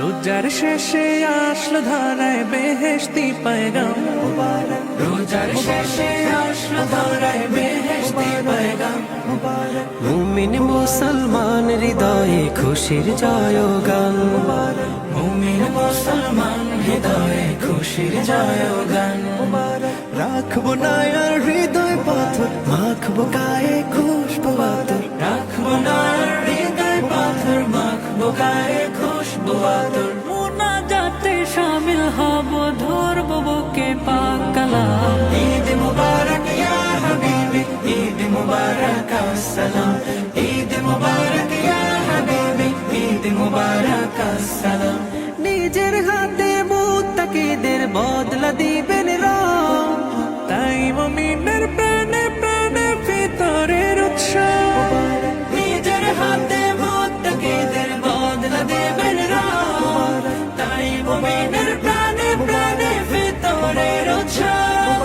রোজার শেষে আসলো ধরায় বেহেশতি পয়গাম মুবারক, রোজার শেষে আসলো ধরায় বেহেশতি পয়গাম মুবারক। মুমিন মুসলমান হৃদয়ে খুশির জয়গান মুবারক, মুমিন মুসলমান হৃদয়ে খুশির জয়গান মুবারক। রাখবো না আর হৃদয় পাথর, মাখবো গায়ে খুশবু আতর। রাখবো না আর হৃদয় পাথর, মাখবো গায়ে খুশবু আতর। মুনাজাতে শামিল হব, ধরবো বুকে পাক কালাম। ঈদ মুবারক ইয়া হাবিবি, ঈদ মুবারক আসসালাম। ঈদ মুবারক ইয়া হাবিবি, ঈদ মুবারক আসসালাম। নিজের হাতে মুত্তাকিদের বদলা দিবেন রব, তাই মুমিনের প্রাণে প্রাণে ভিতরের উৎসব। নিজের হাতে মুত্তাকিদের বদলা দেবেন রব, তাই মুমিনের প্রাণে প্রাণে ভিতরের উৎসব।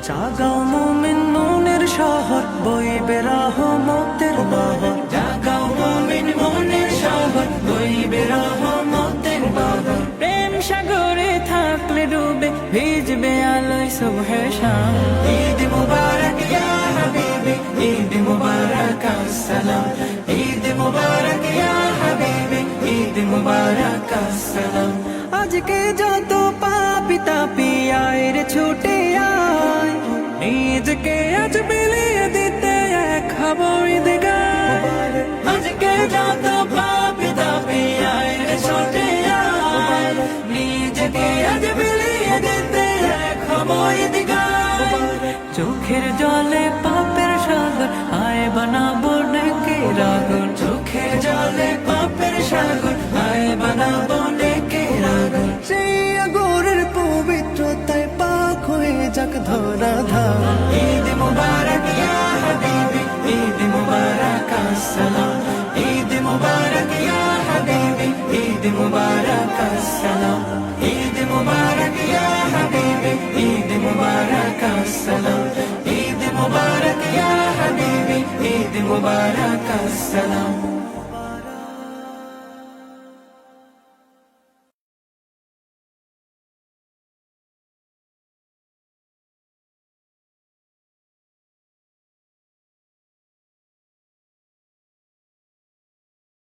জাগাও মুমিন মনের শহর, বইবে রহমতের নহর। জাগাও মুমিন মনের শহর, বইবে রহমতের বাহর। প্রেম সাগরে থাকলে ডুবে, ভিজবে আলোয় সুবহে শাম। ঈদ মুবারক ইয়া হাবিবি, ঈদ মুবারক আসসালাম। ঈদ মুবারক ইয়া হাবিবি, ঈদ মুবারক আসসালাম। আজকে যত পাপি তাপি আয় রে ছুটে আয়, নিজকে আজ বিলিয়ে দিতে এক হব ঈদগাহ। আজকে যত পাপি তাপি আয় রে ছুটে আয়, নিজকে আজ বিলিয়ে দিতে এক হব ঈদগাহ। চোখের জলে পাপের সাগর, আয় বানাবো নেকের আগুন। চোখের জলে পাপের সাগর, আয় বানাবো নেকের আগুন। সেই আগুনের পবিত্রতায় পাক হয়ে যাক ধরা ধাম। ঈদ মুবারক ইয়া হাবিবি, ঈদ মুবারক আসসালাম। ঈদ মুবারক ইয়া হাবিবি, ঈদ মুবারক আসসালাম। ঈদ মুবারক ইয়া হাবিবি, ঈদ মুবারক আসসালাম। ঈদ মুবারক ইয়া হাবিবি, ঈদ মুবারক আসসালাম।